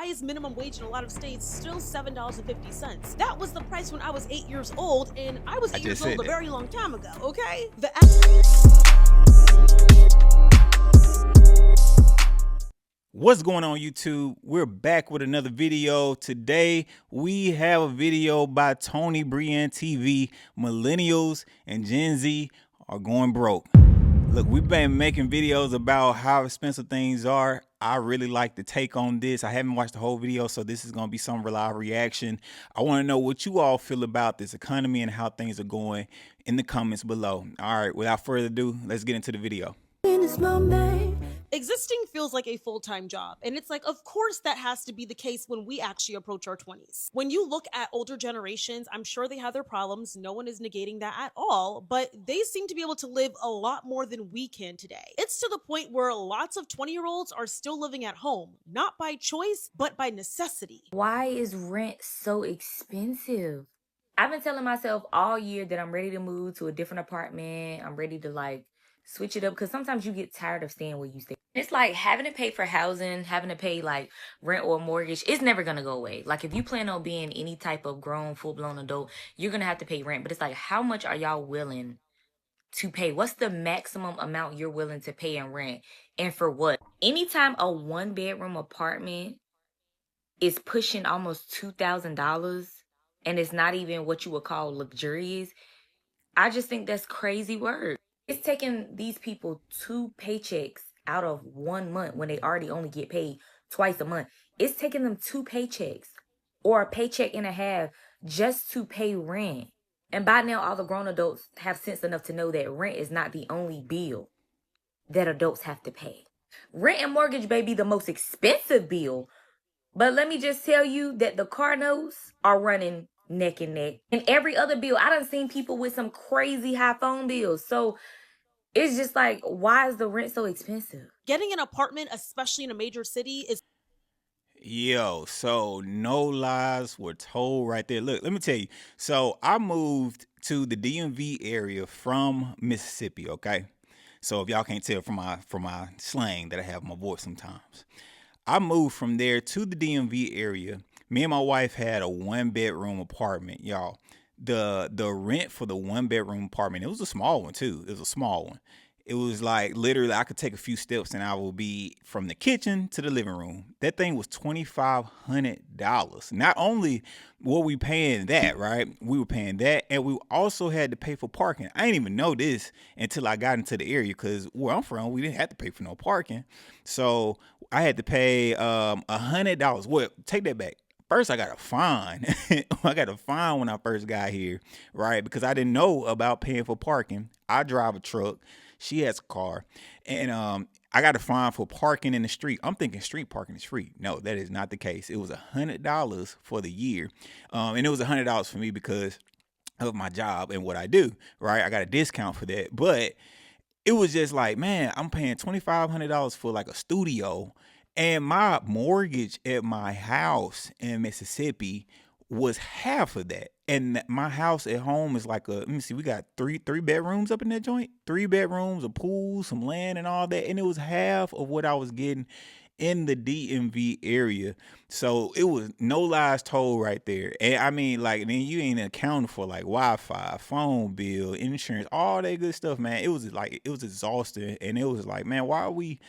Why is minimum wage in a lot of states still $7.50? That was the price when I was 8 years old, and I was I 8 just years old said a that. very long time ago, okay? What's going on, YouTube? We're back with another video. Today we have a video by Tony Brienne TV. Millennials and Gen Z are going broke. Look, we've been making videos about how expensive things are. I really like the take on this. I haven't watched the whole video, so this is going to be some live reaction. I want to know what you all feel about this economy and how things are going in the comments below. All right, without further ado, let's get into the video. In this moment, existing feels like a full-time job, and it's like, of course that has to be the case when we actually approach our 20s. When you look at older generations, I'm sure they have their problems, no one is negating that at all, but they seem to be able to live a lot more than we can today. It's to the point where lots of 20-year-olds are still living at home, not by choice but by necessity. Why is rent so expensive? I've been telling myself all year that I'm ready to move to a different apartment. I'm ready to switch it up, because sometimes you get tired of staying where you stay. It's like having to pay for housing, having to pay like rent or mortgage. It's never going to go away. Like if you plan on being any type of grown, full-blown adult, you're going to have to pay rent. But it's like, how much are y'all willing to pay? What's the maximum amount you're willing to pay in rent? And for what? Anytime a one-bedroom apartment is pushing almost $2,000 and it's not even what you would call luxurious, I just think that's crazy work. It's taking these people 2 paychecks out of 1 month when they already only get paid twice a month. It's taking them 2 paychecks or a paycheck and a half just to pay rent. And by now, all the grown adults have sense enough to know that rent is not the only bill that adults have to pay. Rent and mortgage may be the most expensive bill, but let me just tell you that the car notes are running neck and neck. And every other bill, I done seen people with some crazy high phone bills. So it's just like, why is the rent so expensive? Getting an apartment, especially in a major city, is Yo, so no lies were told right there. Look, let me tell you. So I moved to the DMV area from Mississippi, okay? So if y'all can't tell from my slang that I have in my voice sometimes. I moved from there to the DMV area. Me and my wife had a 1-bedroom apartment, y'all. The rent for the 1-bedroom apartment, it was a small one too. It was a small one. It was like literally I could take a few steps and I will be from the kitchen to the living room. That thing was $2,500. Not only were we paying that, right? We were paying that, and we also had to pay for parking. I didn't even know this until I got into the area, because where I'm from, we didn't have to pay for no parking. So I had to pay $100. Well, take that back. First, I got a fine. I got a fine when I first got here, right? Because I didn't know about paying for parking. I drive a truck. She has a car. And I got a fine for parking in the street. I'm thinking street parking is free. No, that is not the case. It was $100 for the year. And it was $100 for me because of my job and what I do, right? I got a discount for that. But it was just like, man, I'm paying $2,500 for like a studio. And my mortgage at my house in Mississippi was half of that. And my house at home is like let me see, we got three bedrooms up in that joint. 3 bedrooms, a pool, some land and all that. And it was half of what I was getting in the DMV area. So it was no lies told right there. And I mean, like, then you ain't accounting for like Wi-Fi, phone bill, insurance, all that good stuff, man. It was exhausting. And it was like, man, why are we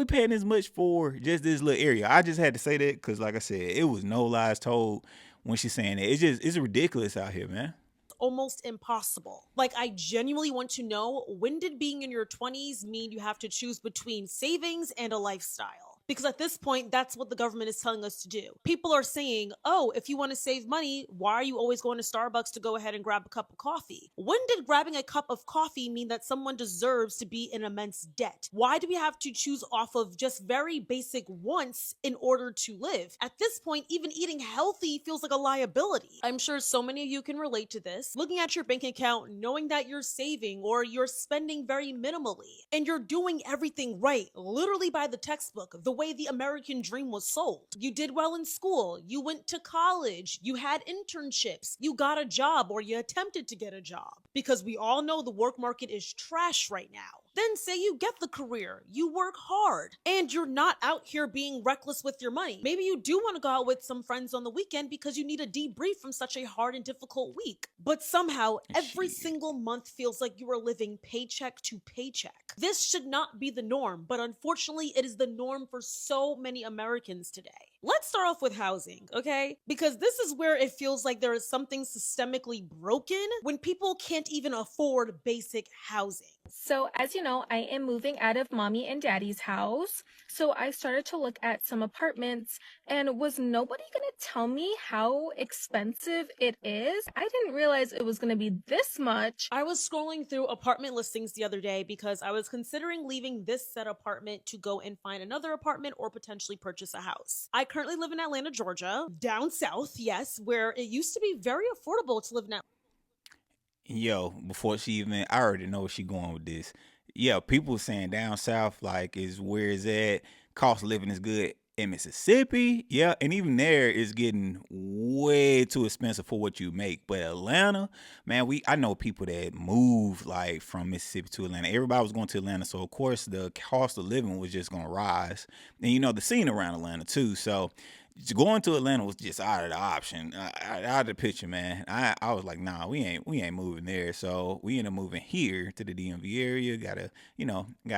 paying this much for just this little area? I just had to say that because, like I said, it was no lies told when she's saying that. It's ridiculous out here, man. almost impossible. Like, I genuinely want to know, when did being in your 20s mean you have to choose between savings and a lifestyle? Because at this point, that's what the government is telling us to do. People are saying, oh, if you want to save money, why are you always going to Starbucks to go ahead and grab a cup of coffee? When did grabbing a cup of coffee mean that someone deserves to be in immense debt? Why do we have to choose off of just very basic wants in order to live? At this point, even eating healthy feels like a liability. I'm sure so many of you can relate to this. Looking at your bank account, knowing that you're saving or you're spending very minimally, and you're doing everything right, literally by the textbook, the way the American dream was sold. You did well in school, you went to college, you had internships, you got a job or you attempted to get a job. Because we all know the work market is trash right now. Then say you get the career, you work hard, and you're not out here being reckless with your money. Maybe you do want to go out with some friends on the weekend because you need a debrief from such a hard and difficult week. But somehow, every Shit. single month feels like you are living paycheck to paycheck. This should not be the norm, but unfortunately, it is the norm for so many Americans today. Let's start off with housing, okay? Because this is where it feels like there is something systemically broken when people can't even afford basic housing. So, as you know, I am moving out of mommy and daddy's house. So, I started to look at some apartments, and was nobody going to tell me how expensive it is? I didn't realize it was going to be this much. I was scrolling through apartment listings the other day because I was considering leaving this said apartment to go and find another apartment or potentially purchase a house. I currently live in Atlanta, Georgia, down south, yes, where it used to be very affordable to live in Atlanta. Yo, before she even, I already know where she going with this. Yeah, people saying down south like is where is at. Cost of living is good in Mississippi. Yeah, and even there is getting way too expensive for what you make. But Atlanta, man, I know people that move like from Mississippi to Atlanta. Everybody was going to Atlanta, so of course the cost of living was just gonna rise. And you know the scene around Atlanta too. So going to Atlanta was just out of the option, out of the picture, man. I was like, nah, we ain't moving there. So we ended up moving here to the DMV area. Got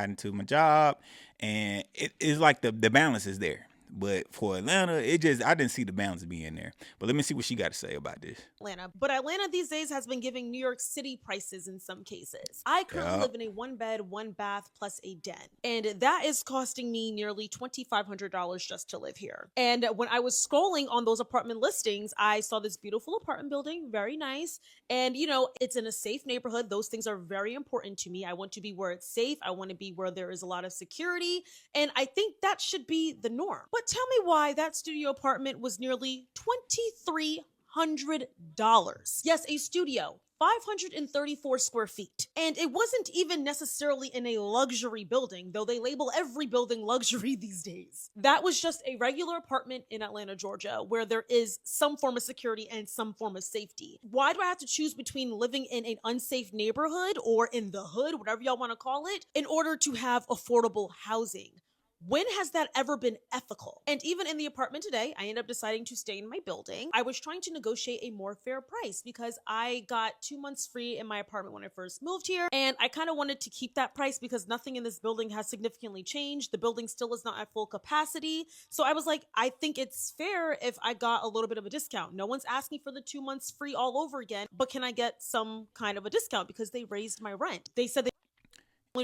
into my job, and it is like the balance is there. But for Atlanta, I didn't see the balance being there. But let me see what she got to say about this. But Atlanta these days has been giving New York City prices in some cases. I currently Yeah. live in a 1 bed, 1 bath plus a den, and that is costing me nearly $2,500 just to live here. And when I was scrolling on those apartment listings, I saw this beautiful apartment building, very nice. And it's in a safe neighborhood. Those things are very important to me. I want to be where it's safe. I want to be where there is a lot of security. And I think that should be the norm. But tell me why that studio apartment was nearly $2,300. Yes, a studio. 534 square feet. And it wasn't even necessarily in a luxury building, though they label every building luxury these days. That was just a regular apartment in Atlanta, Georgia, where there is some form of security and some form of safety. Why do I have to choose between living in an unsafe neighborhood or in the hood, whatever y'all want to call it, in order to have affordable housing? When has that ever been ethical? And even in the apartment today, I ended up deciding to stay in my building. I was trying to negotiate a more fair price because I got 2 months free in my apartment when I first moved here. And I kind of wanted to keep that price because nothing in this building has significantly changed. The building still is not at full capacity. So I was like, I think it's fair if I got a little bit of a discount. No one's asking for the 2 months free all over again, but can I get some kind of a discount because they raised my rent? They said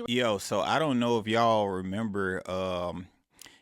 Yo, so I don't know if y'all remember.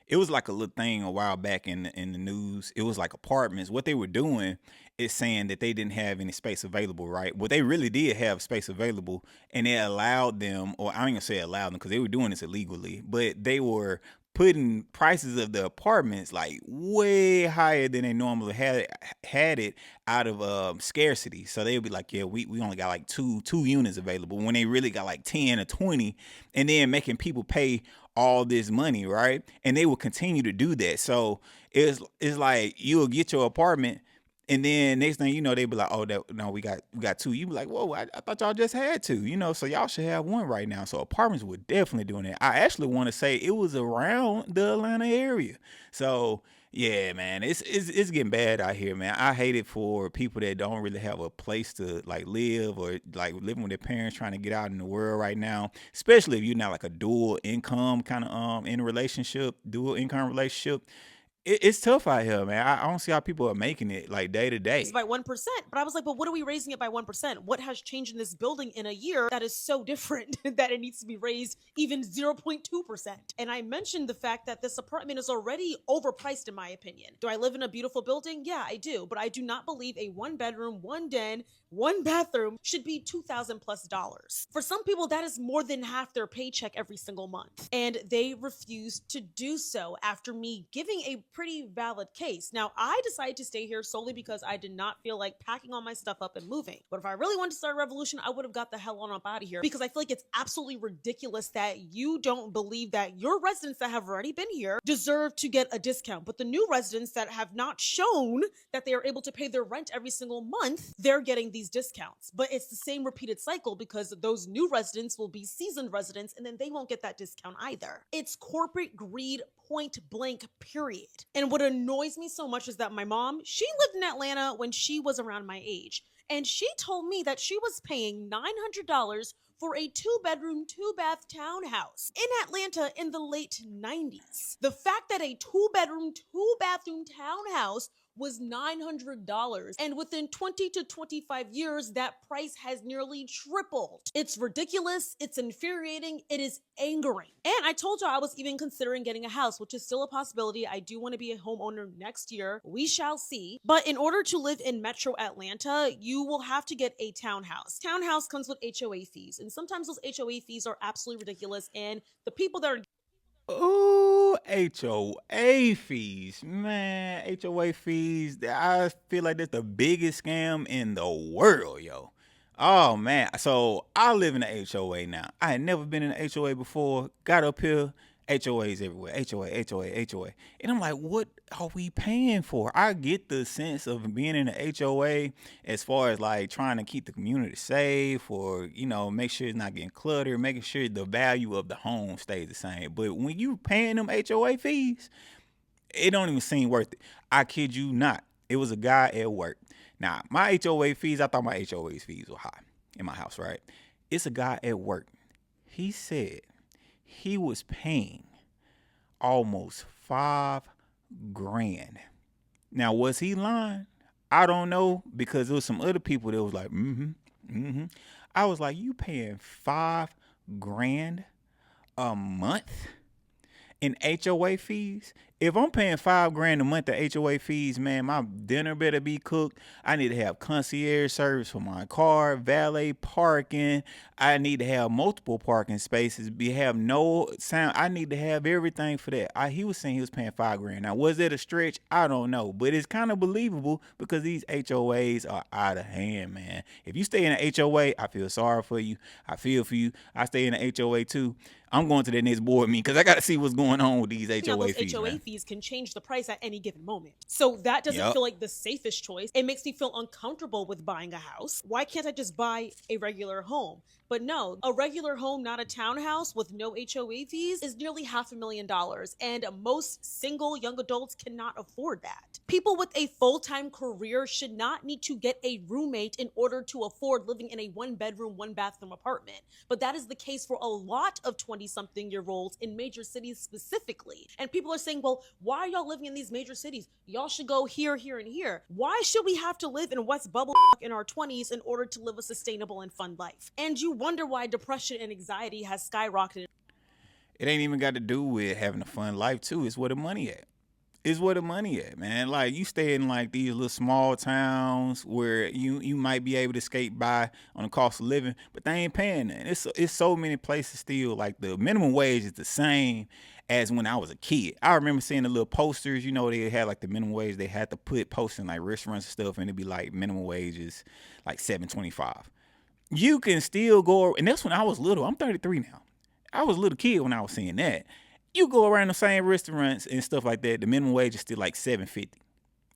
It was like a little thing a while back in the news. It was like apartments. What they were doing is saying that they didn't have any space available, right? Well, they really did have space available, and it allowed them, or I ain't gonna say allowed them because they were doing this illegally, but they were putting prices of the apartments like way higher than they normally had it out of scarcity. So they would be like, yeah, we only got like two units available when they really got like 10 or 20, and then making people pay all this money, right? And they will continue to do that. So it's like you'll get your apartment, and then next thing you know, they be like, "Oh, no, we got two." You be like, "Whoa, I thought y'all just had two." So y'all should have one right now. So apartments were definitely doing that. I actually want to say it was around the Atlanta area. So yeah, man, it's getting bad out here, man. I hate it for people that don't really have a place to like live or like living with their parents, trying to get out in the world right now. Especially if you're not like a dual income kind of dual income relationship. It's tough out here, man. I don't see how people are making it like day to day. by 1%. But I was like, but what are we raising it by 1%? What has changed in this building in a year that is so different that it needs to be raised even 0.2%? And I mentioned the fact that this apartment is already overpriced, in my opinion. Do I live in a beautiful building? Yeah, I do. But I do not believe a 1 bedroom, 1 den, 1 bathroom should be $2,000+. For some people, that is more than half their paycheck every single month. And they refuse to do so after me giving a pretty valid case. Now, I decided to stay here solely because I did not feel like packing all my stuff up and moving. But if I really wanted to start a revolution, I would have got the hell on up out of here, because I feel like it's absolutely ridiculous that you don't believe that your residents that have already been here deserve to get a discount. But the new residents that have not shown that they are able to pay their rent every single month, they're getting these discounts. But it's the same repeated cycle, because those new residents will be seasoned residents and then they won't get that discount either. It's corporate greed, point blank, period. And what annoys me so much is that my mom, she lived in Atlanta when she was around my age. And she told me that she was paying $900 for a 2-bedroom, 2-bath townhouse in Atlanta in the late 90s. The fact that a 2-bedroom, 2-bathroom townhouse was $900, and within 20 to 25 years, that price has nearly tripled. It's ridiculous, it's infuriating, it is angering. And I told you I was even considering getting a house, which is still a possibility. I do want to be a homeowner next year. We shall see. But in order to live in Metro Atlanta, you will have to get a townhouse. Townhouse comes with HOA fees, and sometimes those HOA fees are absolutely ridiculous, and the people that are Ooh, HOA fees, man. HOA fees, I feel like that's the biggest scam in the world, yo. Oh, man. So I live in an HOA now. I had never been in an HOA before. Got up here, HOAs everywhere. HOA. And I'm like, what are we paying for? I get the sense of being in an HOA as far as like trying to keep the community safe, or, you know, make sure it's not getting cluttered, making sure the value of the home stays the same. But when you paying them HOA fees, it don't even seem worth it. I kid you not. It was a guy at work. Now, my HOA fees, I thought my HOA fees were high in my house, right? It's a guy at work. He said he was paying almost $5,000. Now, was he lying? I don't know, because there was some other people that was like, I was like, you paying $5,000 a month in HOA fees? If I'm paying $5,000 a month to HOA fees, man, my dinner better be cooked. I need to have concierge service for my car, valet parking. I need to have multiple parking spaces. Have no sound. I need to have everything for that. He was saying he was paying $5,000. Now, was it a stretch? I don't know, but it's kind of believable because these HOAs are out of hand, man. If you stay in an HOA, I feel sorry for you. I feel for you. I stay in an HOA too. I'm going to the next board meeting because I got to see what's going on with these HOA fees. HOA fees can change the price at any given moment. So that doesn't feel like the safest choice. It makes me feel uncomfortable with buying a house. Why can't I just buy a regular home? But no, a regular home, not a townhouse with no HOA fees, is nearly $500,000. And most single young adults cannot afford that. People with a full-time career should not need to get a roommate in order to afford living in a 1-bedroom, 1-bathroom apartment. But that is the case for a lot of 20-something-year-olds in major cities specifically. And people are saying, well, why are y'all living in these major cities? Y'all should go here, here, and here. Why should we have to live in West Bubble in our 20s in order to live a sustainable and fun life? And you wonder why depression and anxiety has skyrocketed. It ain't even got to do with having a fun life too. It's where the money at. It's where the money at, man. Like, you stay in like these little small towns where you might be able to skate by on the cost of living, but they ain't paying that. It's so many places still, like the minimum wage is the same as when I was a kid. I remember seeing the little posters, you know, they had like the minimum wage. They had to put posting like restaurants and stuff, and it'd be like minimum wages like $7.25. You can still go, and that's when I was little. I'm 33 now. I was a little kid when I was seeing that. You go around the same restaurants and stuff like that, the minimum wage is still like $7.50.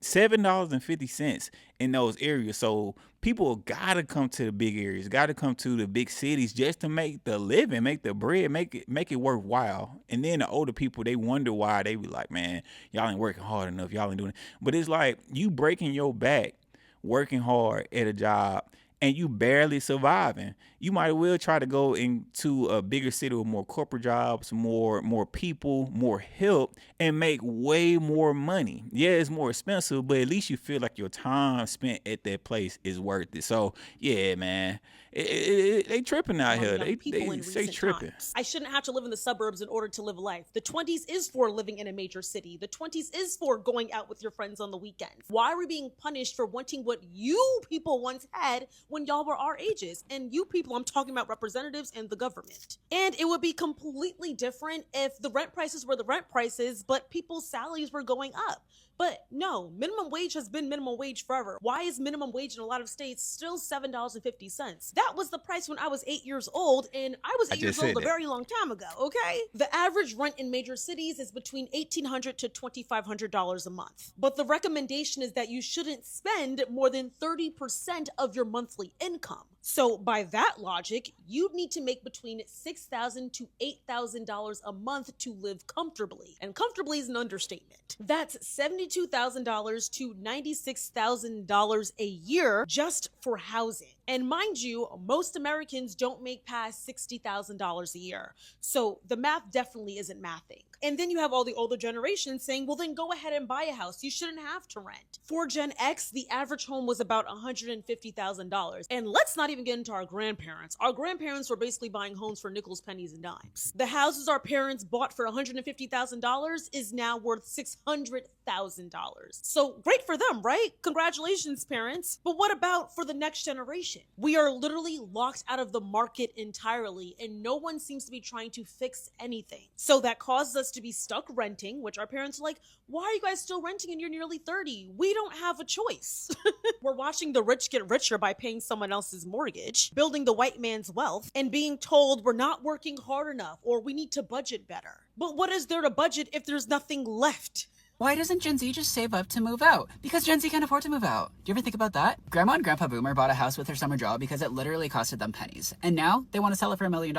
$7.50 in those areas. So people gotta come to the big areas, gotta come to the big cities just to make the living, make the bread, make it worthwhile. And then the older people, they wonder why. They be like, man, y'all ain't working hard enough, y'all ain't doing it. But it's like you breaking your back working hard at a job and you barely surviving. You might well try to go into a bigger city with more corporate jobs, more people, more help, and make way more money. Yeah, it's more expensive, but at least you feel like your time spent at that place is worth it. So yeah, man, they tripping out here. They say tripping. I shouldn't have to live in the suburbs in order to live life. The 20s is for living in a major city. The 20s is for going out with your friends on the weekends. Why are we being punished for wanting what you people once had when y'all were our ages. And you people, I'm talking about representatives and the government. And it would be completely different if the rent prices were the rent prices, but people's salaries were going up. But no, minimum wage has been minimum wage forever. Why is minimum wage in a lot of states still $7.50? That was the price when I was 8 years old, and I was 8 years old a very long time ago, okay? The average rent in major cities is between $1,800 to $2,500 a month. But the recommendation is that you shouldn't spend more than 30% of your monthly income. So by that logic, you'd need to make between $6,000 to $8,000 a month to live comfortably. And comfortably is an understatement. That's $72,000 to $96,000 a year just for housing. And mind you, most Americans don't make past $60,000 a year. So the math definitely isn't mathing. And then you have all the older generations saying, well, then go ahead and buy a house. You shouldn't have to rent. For Gen X, the average home was about $150,000. And let's not even get into our grandparents. Our grandparents were basically buying homes for nickels, pennies, and dimes. The houses our parents bought for $150,000 is now worth $600,000. So great for them, right? Congratulations, parents. But what about for the next generation? We are literally locked out of the market entirely, and no one seems to be trying to fix anything. So that causes us to be stuck renting, which our parents are like, why are you guys still renting and you're nearly 30? We don't have a choice. We're watching the rich get richer by paying someone else's mortgage, building the white man's wealth, and being told we're not working hard enough or we need to budget better. But what is there to budget if there's nothing left? Why doesn't Gen Z just save up to move out? Because Gen Z can't afford to move out. Do you ever think about that? Grandma and Grandpa Boomer bought a house with their summer job because it literally costed them pennies. And now they want to sell it for $1 million.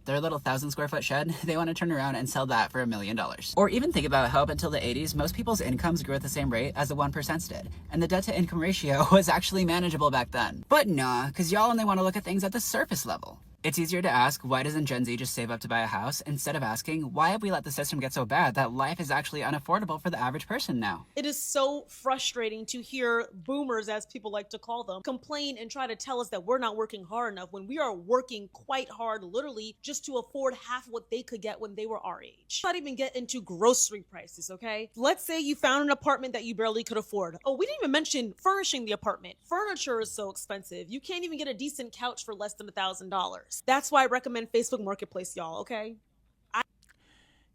Their little 1,000 square foot shed, they want to turn around and sell that for $1 million. Or even think about how up until the 80s, most people's incomes grew at the same rate as the 1% did. And the debt to income ratio was actually manageable back then. But nah, because y'all only want to look at things at the surface level. It's easier to ask, why doesn't Gen Z just save up to buy a house, instead of asking, why have we let the system get so bad that life is actually unaffordable for the average person now? It is so frustrating to hear boomers, as people like to call them, complain and try to tell us that we're not working hard enough when we are working quite hard, literally, just to afford half what they could get when they were our age. Not even get into grocery prices, okay? Let's say you found an apartment that you barely could afford. Oh, we didn't even mention furnishing the apartment. Furniture is so expensive. You can't even get a decent couch for less than $1,000. That's why I recommend Facebook Marketplace, y'all, okay?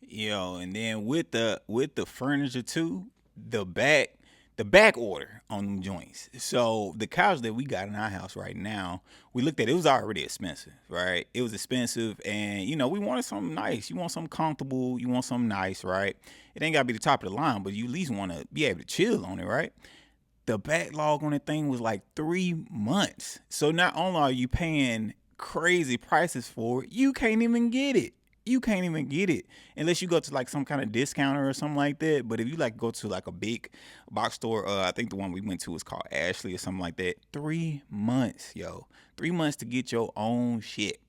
Yo, and then with the furniture too, the back order on them joints. So the couch that we got in our house right now, we looked at it, was already expensive, right? It was expensive, and we wanted something nice. You want something comfortable, you want something nice, right? It ain't gotta be the top of the line, but you at least want to be able to chill on it, right? The backlog on the thing was like 3 months. So not only are you paying crazy prices for it, you can't even get it. You can't even get it unless you go to like some kind of discounter or something like that. But if you like go to like a big box store, I think the one we went to was called Ashley or something like that. 3 months, yo. 3 months to get your own shit.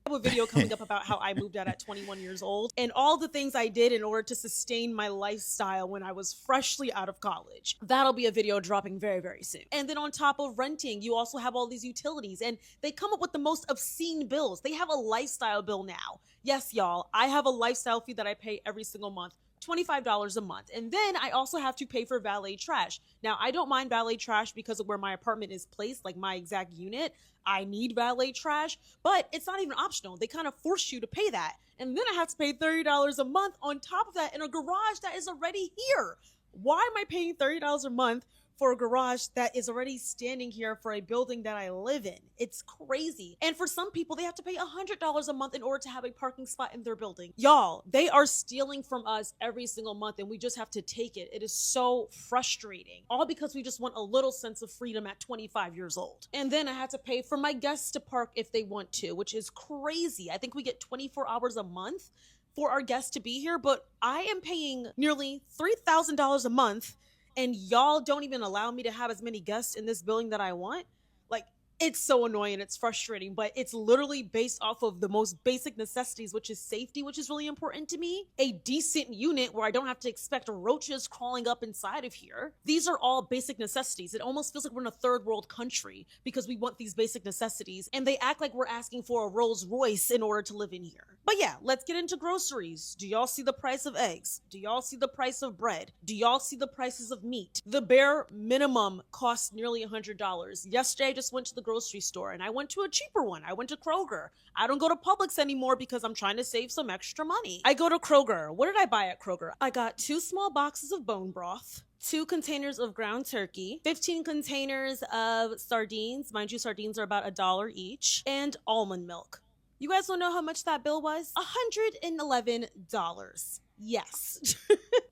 I have a video coming up about how I moved out at 21 years old and all the things I did in order to sustain my lifestyle when I was freshly out of college. That'll be a video dropping very, very soon. And then on top of renting, you also have all these utilities, and they come up with the most obscene bills. They have a lifestyle bill now. Yes, y'all, I have a lifestyle fee that I pay every single month. $25 a month. And then I also have to pay for valet trash. Now, I don't mind valet trash because of where my apartment is placed, like my exact unit. I need valet trash, but it's not even optional. They kind of force you to pay that. And then I have to pay $30 a month on top of that in a garage that is already here. Why am I paying $30 a month for a garage that is already standing here for a building that I live in? It's crazy. And for some people, they have to pay $100 a month in order to have a parking spot in their building. Y'all, they are stealing from us every single month, and we just have to take it. It is so frustrating. All because we just want a little sense of freedom at 25 years old. And then I had to pay for my guests to park if they want to, which is crazy. I think we get 24 hours a month for our guests to be here, but I am paying nearly $3,000 a month, and y'all don't even allow me to have as many guests in this building that I want. Like, it's so annoying. It's frustrating, but it's literally based off of the most basic necessities, which is safety, which is really important to me. A decent unit where I don't have to expect roaches crawling up inside of here. These are all basic necessities. It almost feels like we're in a third world country because we want these basic necessities, and they act like we're asking for a Rolls Royce in order to live in here. But yeah, let's get into groceries. Do y'all see the price of eggs? Do y'all see the price of bread? Do y'all see the prices of meat? The bare minimum costs nearly $100. Yesterday, I just went to the grocery store and I went to a cheaper one. I went to Kroger. I don't go to Publix anymore because I'm trying to save some extra money. I go to Kroger. What did I buy at Kroger? I got 2 small boxes of bone broth, 2 containers of ground turkey, 15 containers of sardines. Mind you, sardines are about $1 each, and almond milk. You guys don't know how much that bill was? $111. Yes.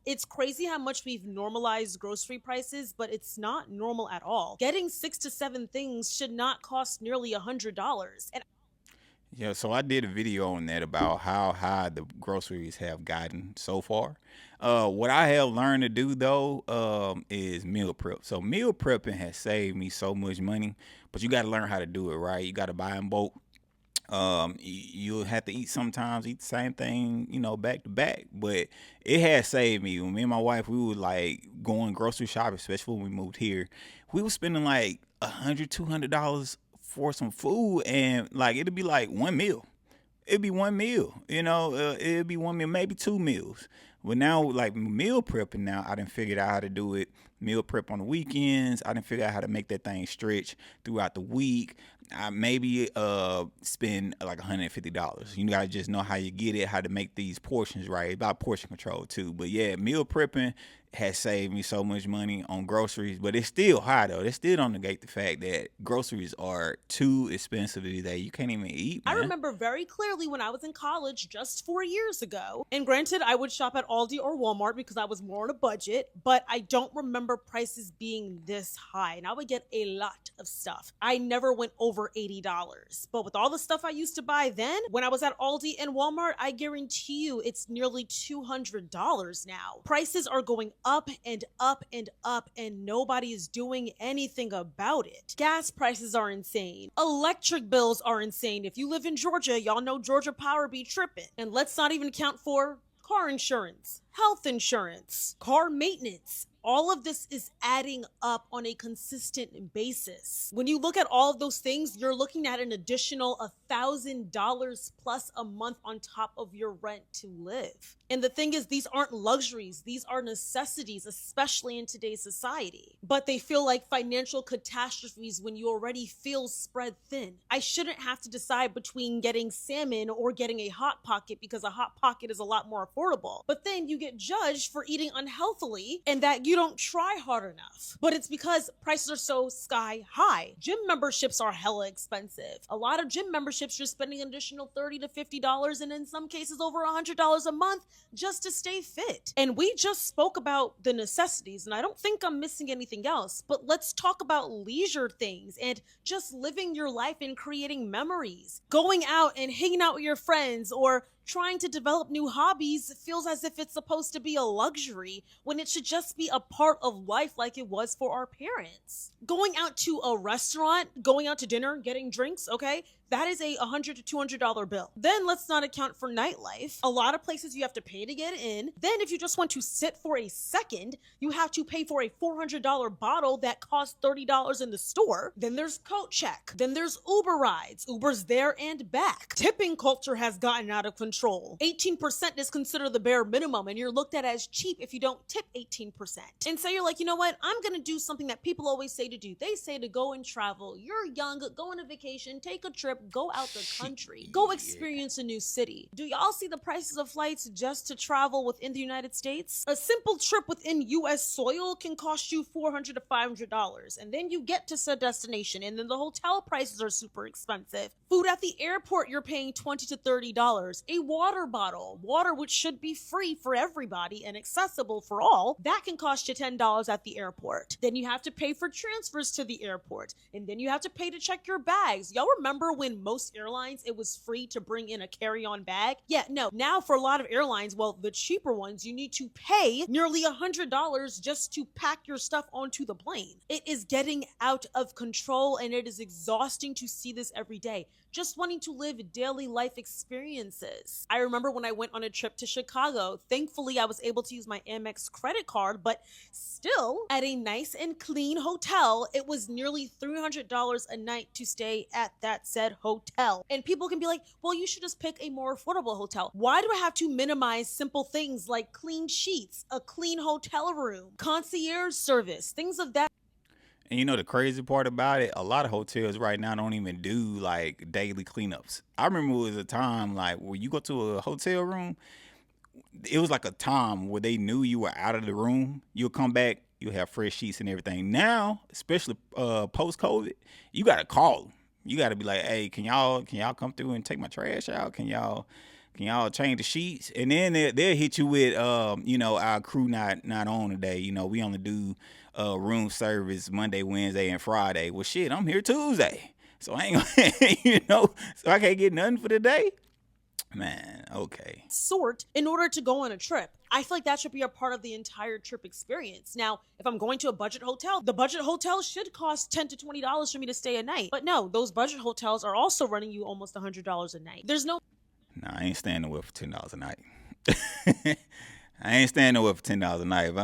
It's crazy how much we've normalized grocery prices, but it's not normal at all. Getting 6 to 7 things should not cost nearly $100. And Yeah, so I did a video on that about how high the groceries have gotten so far. What I have learned to do though is meal prep. So meal prepping has saved me so much money, but you got to learn how to do it right. You got to buy in bulk. You'll have to eat sometimes, eat the same thing, back to back. But it has saved me. When me and my wife, we would like going grocery shopping, especially when we moved here. We were spending like $100, $200 for some food, and like it'd be like one meal. It'd be one meal, it'd be one meal, maybe 2 meals. But now, like meal prepping, now I done figured out how to do it. Meal prep on the weekends. I done figured out how to make that thing stretch throughout the week. I maybe spend like $150. You gotta just know how you get it, how to make these portions right. About portion control too. But yeah, meal prepping has saved me so much money on groceries, but it's still high though. It still don't negate the fact that groceries are too expensive today. You can't even eat, man. I remember very clearly when I was in college just 4 years ago. And granted, I would shop at Aldi or Walmart because I was more on a budget, but I don't remember prices being this high. And I would get a lot of stuff. I never went over $80. But with all the stuff I used to buy then, when I was at Aldi and Walmart, I guarantee you it's nearly $200 now. Prices are going up and up and up, and nobody is doing anything about it. Gas prices are insane. Electric bills are insane. If you live in Georgia, y'all know Georgia Power be tripping. And let's not even count for car insurance, health insurance, car maintenance. All of this is adding up on a consistent basis. When you look at all of those things, you're looking at an additional $1,000 plus a month on top of your rent to live. And the thing is, these aren't luxuries. These are necessities, especially in today's society. But they feel like financial catastrophes when you already feel spread thin. I shouldn't have to decide between getting salmon or getting a Hot Pocket because a Hot Pocket is a lot more affordable. But then you get judged for eating unhealthily and that you don't try hard enough. But it's because prices are so sky high. Gym memberships are hella expensive. A lot of gym memberships, you're spending an additional $30 to $50 and in some cases over $100 a month just to stay fit. And we just spoke about the necessities, and I don't think I'm missing anything else, but let's talk about leisure things and just living your life and creating memories. Going out and hanging out with your friends or trying to develop new hobbies feels as if it's supposed to be a luxury when it should just be a part of life like it was for our parents. Going out to a restaurant, going out to dinner, getting drinks, okay? That is a $100 to $200 bill. Then let's not account for nightlife. A lot of places you have to pay to get in. Then if you just want to sit for a second, you have to pay for a $400 bottle that costs $30 in the store. Then there's coat check. Then there's Uber rides. Uber's there and back. Tipping culture has gotten out of control. 18% is considered the bare minimum, and you're looked at as cheap if you don't tip 18%. And so you're like, you know what? I'm gonna do something that people always say to do. They say to go and travel. You're young, go on a vacation, take a trip, go out the country, go experience a new city. Do y'all see the prices of flights just to travel within the United States? A simple trip within US soil can cost you $400 to $500, and then you get to said destination, and then the hotel prices are super expensive. Food at the airport, you're paying $20 to $30. A water bottle, water which should be free for everybody and accessible for all, that can cost you $10 at the airport. Then you have to pay for transfers to the airport, and then you have to pay to check your bags. Y'all remember when most airlines it was free to bring in a carry-on bag? Yeah, no. Now for a lot of airlines, well, the cheaper ones, you need to pay nearly $100 just to pack your stuff onto the plane. It is getting out of control, and it is exhausting to see this every day. Just wanting to live daily life experiences. I remember when I went on a trip to Chicago, thankfully I was able to use my Amex credit card, but still at a nice and clean hotel, it was nearly $300 a night to stay at that said hotel. And people can be like, well, you should just pick a more affordable hotel. Why do I have to minimize simple things like clean sheets, a clean hotel room, concierge service, things of that? And you know the crazy part about it, a lot of hotels right now don't even do like daily cleanups. I remember it was a time like where you go to a hotel room, it was like a time where they knew you were out of the room. You'll come back, you'll have fresh sheets and everything. Now, especially post COVID, you gotta call them. You gotta be like, hey, can y'all come through and take my trash out? Can y'all change the sheets? And then they'll hit you with our crew not on today. You know, we only do room service Monday, Wednesday, and Friday. Well, shit, I'm here Tuesday, so I ain't gonna, so I can't get nothing for today. Man, okay. Sort in order to go on a trip. I feel like that should be a part of the entire trip experience. Now, if I'm going to a budget hotel, the budget hotel should cost $10 to $20 for me to stay a night. But no, those budget hotels are also running you almost $100 a night. There's no. Nah, I ain't staying nowhere for $10 a night. I ain't staying nowhere for $10 a night.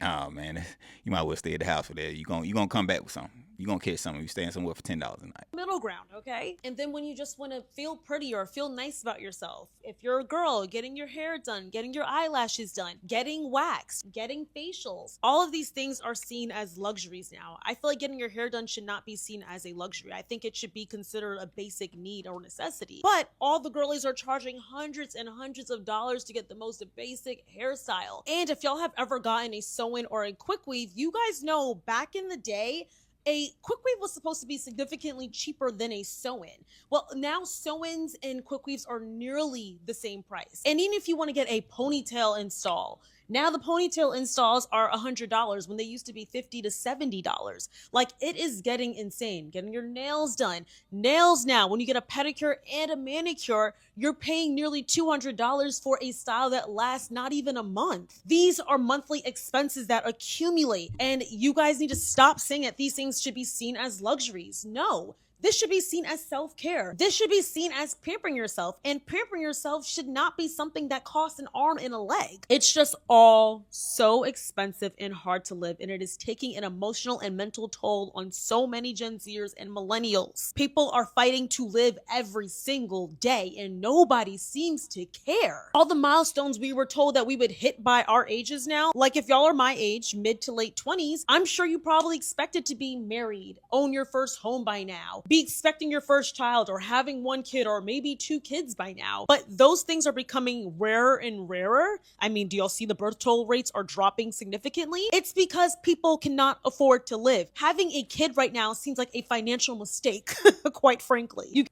Nah, man, you might well stay at the house for that. You gonna come back with something. You gonna catch something. You staying somewhere for $10 a night. Middle ground, okay? And then when you just want to feel pretty or feel nice about yourself, if you're a girl, getting your hair done, getting your eyelashes done, getting waxed, getting facials, all of these things are seen as luxuries now. I feel like getting your hair done should not be seen as a luxury. I think it should be considered a basic need or necessity. But all the girlies are charging hundreds and hundreds of dollars to get the most basic hairstyle. And if y'all have ever gotten a sew-in or a quick weave, you guys know back in the day, a quick weave was supposed to be significantly cheaper than a sew-in. Well, now sew-ins and quick weaves are nearly the same price. And even if you want to get a ponytail install, now the ponytail installs are $100 when they used to be $50 to $70. Like, it is getting insane. Getting your nails done. Nails now, when you get a pedicure and a manicure, you're paying nearly $200 for a style that lasts not even a month. These are monthly expenses that accumulate, and you guys need to stop saying that these things should be seen as luxuries. No. This should be seen as self-care. This should be seen as pampering yourself. And pampering yourself should not be something that costs an arm and a leg. It's just all so expensive and hard to live. And it is taking an emotional and mental toll on so many Gen Zers and millennials. People are fighting to live every single day and nobody seems to care. All the milestones we were told that we would hit by our ages now, like if y'all are my age, mid to late 20s, I'm sure you probably expected to be married, own your first home by now, be expecting your first child or having one kid or maybe 2 kids by now. But those things are becoming rarer and rarer. I mean, do y'all see the birth toll rates are dropping significantly? It's because people cannot afford to live. Having a kid right now seems like a financial mistake, quite frankly.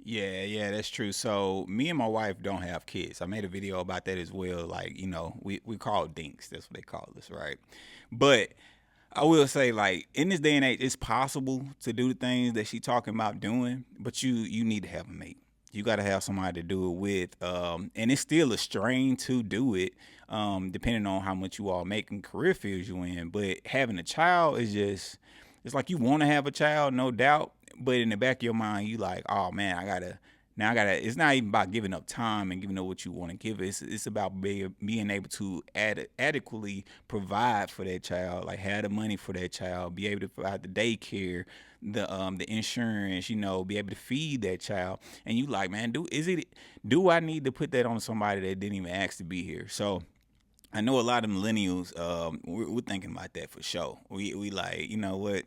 Yeah, that's true. So me and my wife don't have kids. I made a video about that as well. Like, we call dinks. That's what they call us, right? But I will say, like, in this day and age, it's possible to do the things that she talking about doing, but you need to have a mate. You got to have somebody to do it with, and it's still a strain to do it, depending on how much you all make and career fields you in. But having a child is just, it's like you want to have a child, no doubt, but in the back of your mind, you like, oh man, I gotta. It's not even about giving up time and giving up what you want to give. It's about being able to adequately provide for that child, like have the money for that child, be able to provide the daycare, the insurance, be able to feed that child. And you like, man, do I need to put that on somebody that didn't even ask to be here? So I know a lot of millennials, we're thinking about that for sure. We like, you know what?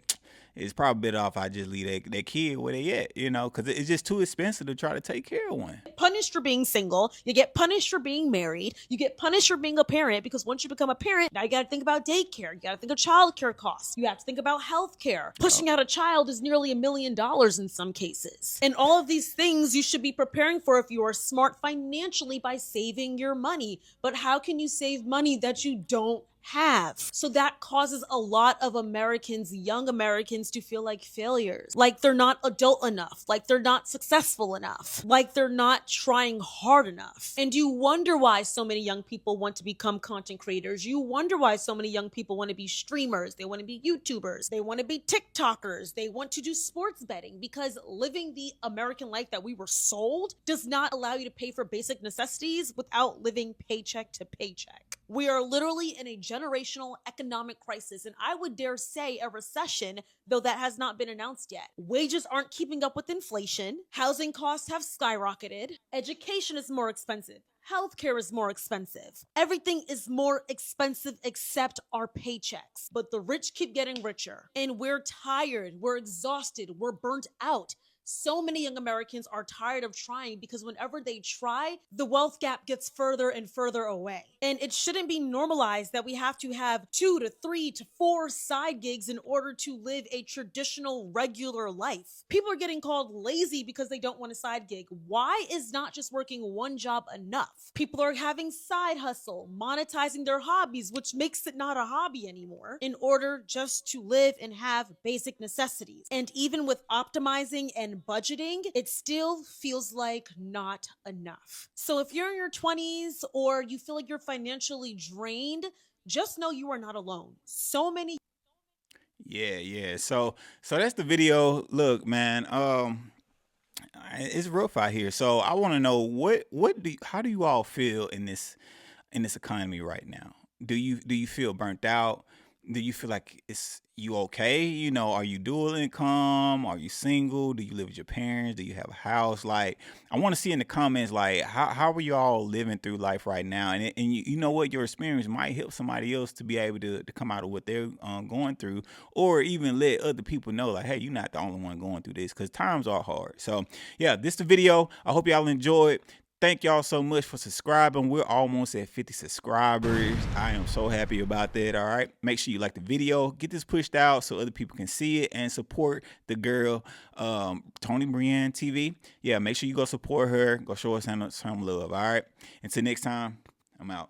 It's probably better off I just leave that kid where they at, because it's just too expensive to try to take care of one. Punished for being single, you get punished for being married, you get punished for being a parent, because once you become a parent, now you got to think about daycare, you got to think of childcare costs, you have to think about healthcare. Pushing out a child is nearly $1 million in some cases. And all of these things you should be preparing for if you are smart financially by saving your money. But how can you save money that you don't have? So that causes a lot of Americans, young Americans, to feel like failures, like they're not adult enough, like they're not successful enough, like they're not trying hard enough. And you wonder why so many young people want to become content creators. You wonder why so many young people want to be streamers, they want to be YouTubers, they want to be TikTokers, they want to do sports betting, because living the American life that we were sold does not allow you to pay for basic necessities without living paycheck to paycheck. We are literally in a generational economic crisis, and I would dare say a recession, though that has not been announced yet. Wages aren't keeping up with inflation, housing costs have skyrocketed, education is more expensive. Healthcare is more expensive. Everything is more expensive except our paychecks. But the rich keep getting richer. And we're tired, we're exhausted, we're burnt out. So many young Americans are tired of trying because whenever they try, the wealth gap gets further and further away. And it shouldn't be normalized that we have to have 2 to 3 to 4 side gigs in order to live a traditional, regular life. People are getting called lazy because they don't want a side gig. Why is not just working one job enough? People are having side hustle, monetizing their hobbies, which makes it not a hobby anymore, in order just to live and have basic necessities. And even with optimizing and budgeting, it still feels like not enough. So if you're in your 20s or you feel like you're financially drained, just know you are not alone. So many. Yeah. So that's the video. Look, man, it's rough out here. So I want to know how do you all feel in this economy right now? Do you feel burnt out? Do you feel like you okay? You know, are you dual income? Are you single? Do you live with your parents? Do you have a house? Like, I want to see in the comments, like, how are you all living through life right now? And you know what, your experience might help somebody else to be able to come out of what they're going through, or even let other people know, like, hey, you're not the only one going through this, because times are hard. So yeah, this is the video. I hope y'all enjoyed. Thank y'all so much for subscribing. We're almost at 50 subscribers. I am so happy about that. All right. Make sure you like the video, get this pushed out so other people can see it, and support the girl, Tony Brienne TV. Yeah, make sure you go support her. Go show us some love. All right. Until next time, I'm out.